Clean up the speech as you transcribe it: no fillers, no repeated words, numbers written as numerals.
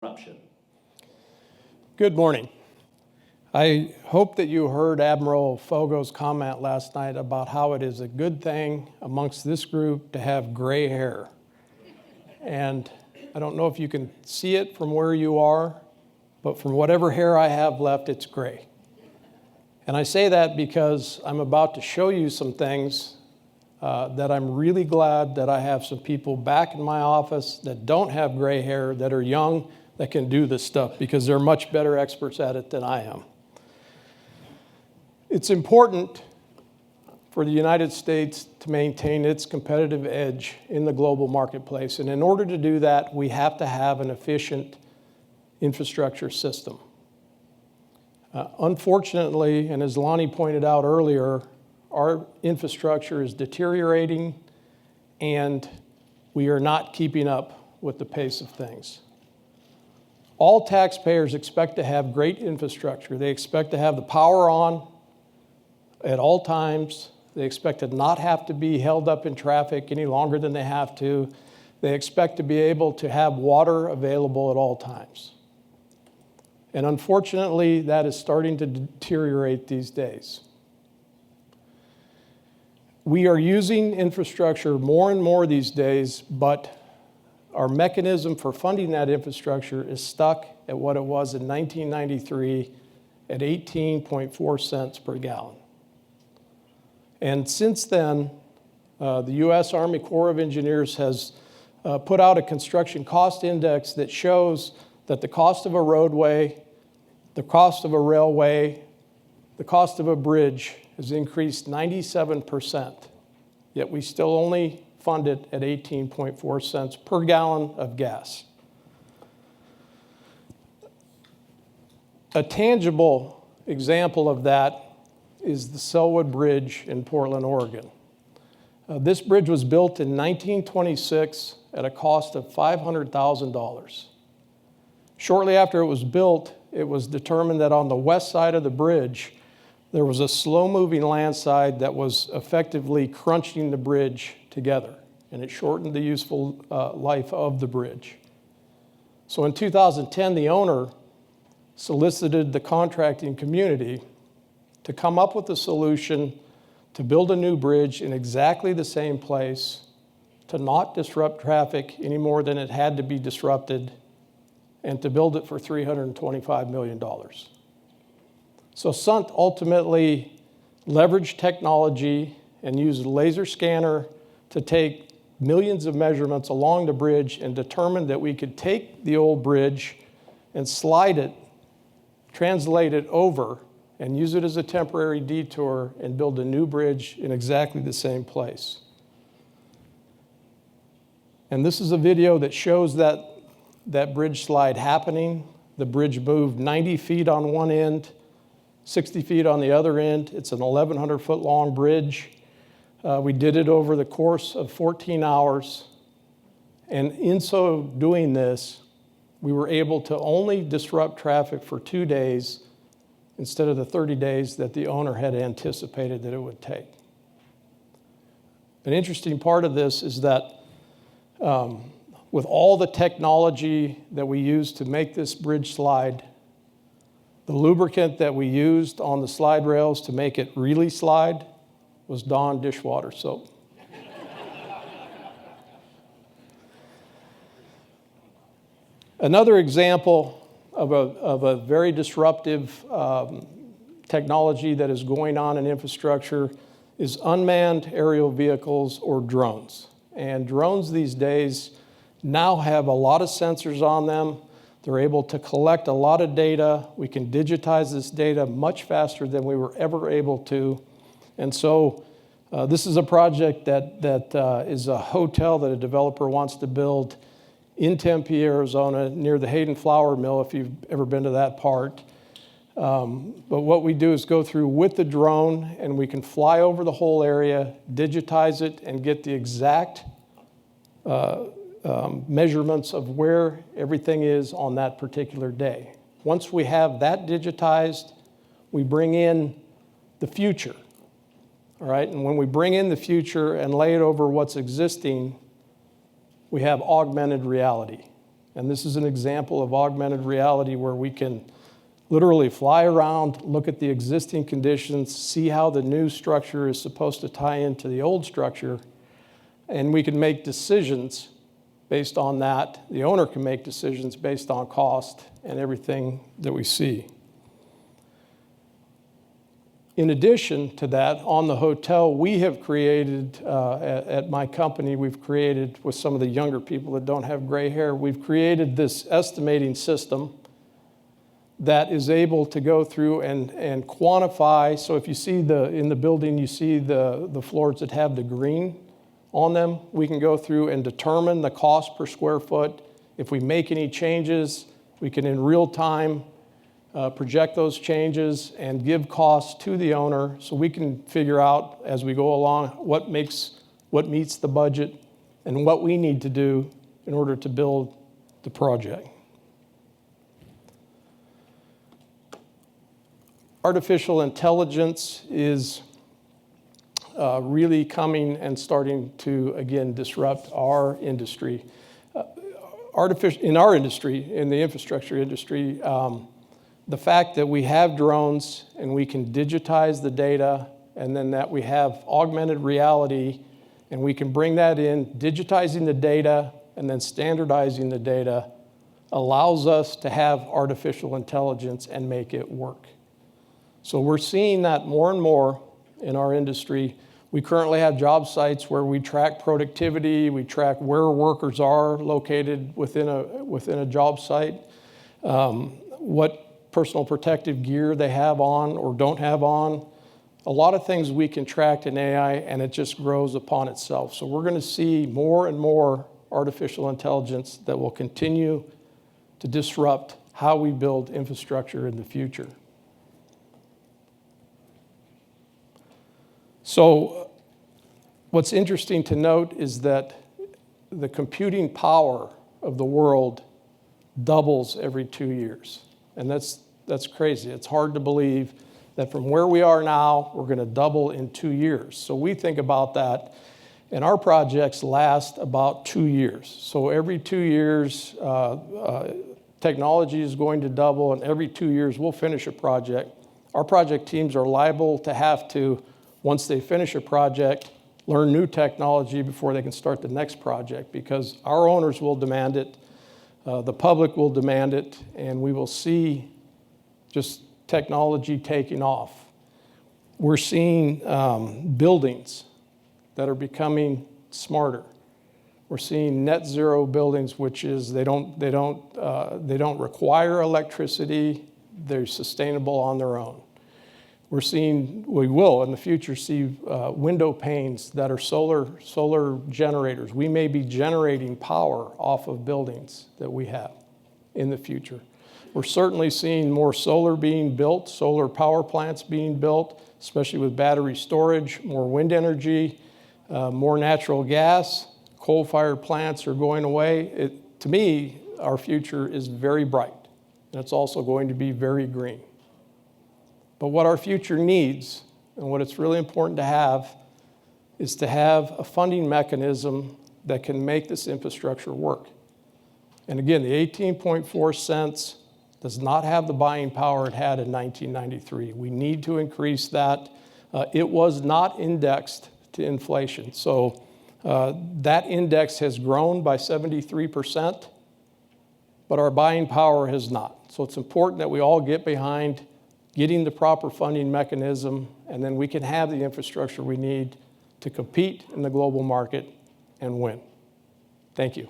Eruption. Good morning. I hope that you heard Admiral Fogo's comment last night about how it is a good thing amongst this group to have gray hair. And I don't know if you can see it from where you are, but from whatever hair I have left, it's gray. And I say that because I'm about to show you some things that I'm really glad that I have some people back in my office that don't have gray hair, that are young, that can do this stuff, because they're much better experts at it than I am. It's important for the United States to maintain its competitive edge in the global marketplace. And in order to do that, we have to have an efficient infrastructure system. Unfortunately, and as Lonnie pointed out earlier, our infrastructure is deteriorating and we are not keeping up with the pace of things. All taxpayers expect to have great infrastructure. They expect to have the power on at all times. They expect to not have to be held up in traffic any longer than they have to. They expect to be able to have water available at all times. And unfortunately, that is starting to deteriorate these days. We are using infrastructure more and more these days, but our mechanism for funding that infrastructure is stuck at what it was in 1993 at 18.4 cents per gallon. And since then, the U.S. Army Corps of Engineers has put out a construction cost index that shows that the cost of a roadway, the cost of a railway, the cost of a bridge has increased 97%, yet we still only fund it at 18.4 cents per gallon of gas. A tangible example of that is the Sellwood Bridge in Portland, Oregon. This bridge was built in 1926 at a cost of $500,000. Shortly after it was built, it was determined that on the west side of the bridge, there was a slow-moving landslide that was effectively crunching the bridge together, and it shortened the useful life of the bridge. So in 2010, the owner solicited the contracting community to come up with a solution to build a new bridge in exactly the same place, to not disrupt traffic any more than it had to be disrupted, and to build it for $325 million. So Sundt ultimately leveraged technology and used a laser scanner to take millions of measurements along the bridge and determined that we could take the old bridge and slide it, translate it over, and use it as a temporary detour and build a new bridge in exactly the same place. And this is a video that shows that bridge slide happening. The bridge moved 90 feet on one end, 60 feet on the other end. It's an 1,100-foot long bridge. We did it over the course of 14 hours. And in so doing this, we were able to only disrupt traffic for 2 days instead of the 30 days that the owner had anticipated that it would take. An interesting part of this is that with all the technology that we used to make this bridge slide, the lubricant that we used on the slide rails to make it really slide was Dawn dishwater soap. Another example of a very disruptive technology that is going on in infrastructure is unmanned aerial vehicles, or drones. And drones these days now have a lot of sensors on them. They're able to collect a lot of data. We can digitize this data much faster than we were ever able to. And so this is a project that is a hotel that a developer wants to build in Tempe, Arizona, near the Hayden Flour Mill, if you've ever been to that part. But what we do is go through with the drone, and we can fly over the whole area, digitize it, and get the exact measurements of where everything is on that particular day. Once we have that digitized, we bring in the future. All right, and when we bring in the future and lay it over what's existing, we have augmented reality. And this is an example of augmented reality where we can literally fly around, look at the existing conditions, see how the new structure is supposed to tie into the old structure, and we can make decisions based on that. The owner can make decisions based on cost and everything that we see. In addition to that, on the hotel, we have created, at my company, we've created, with some of the younger people that don't have gray hair, we've created this estimating system that is able to go through and quantify. So if you see in the building, you see the floors that have the green on them, we can go through and determine the cost per square foot. If we make any changes, we can in real time project those changes and give costs to the owner so we can figure out as we go along what meets the budget and what we need to do in order to build the project. Artificial intelligence is really coming and starting to, again, disrupt our industry. In our industry, in the infrastructure industry, the fact that we have drones and we can digitize the data, and then that we have augmented reality, and we can bring that in, digitizing the data and then standardizing the data, allows us to have artificial intelligence and make it work. So we're seeing that more and more in our industry. We currently have job sites where we track productivity, we track where workers are located within a job site, what personal protective gear they have on or don't have on. A lot of things we can track in AI, and it just grows upon itself. So we're going to see more and more artificial intelligence that will continue to disrupt how we build infrastructure in the future. So what's interesting to note is that the computing power of the world doubles every 2 years. And that's crazy. It's hard to believe that from where we are now, we're going to double in 2 years. So we think about that, and our projects last about 2 years. So every 2 years, technology is going to double, and every 2 years, we'll finish a project. Our project teams are liable to have to, once they finish a project, learn new technology before they can start the next project, because our owners will demand it. The public will demand it, and we will see just technology taking off. We're seeing buildings that are becoming smarter. We're seeing net zero buildings, which is they don't require electricity. They're sustainable on their own. We will in the future see window panes that are solar generators. We may be generating power off of buildings that we have in the future. We're certainly seeing more solar being built, solar power plants being built, especially with battery storage, more wind energy, more natural gas. Coal-fired plants are going away. To me, our future is very bright, and it's also going to be very green. But what our future needs, and what it's really important to have, is to have a funding mechanism that can make this infrastructure work. And again, the 18.4 cents does not have the buying power it had in 1993. We need to increase that. It was not indexed to inflation. So that index has grown by 73%, but our buying power has not. So it's important that we all get behind getting the proper funding mechanism, and then we can have the infrastructure we need to compete in the global market and win. Thank you.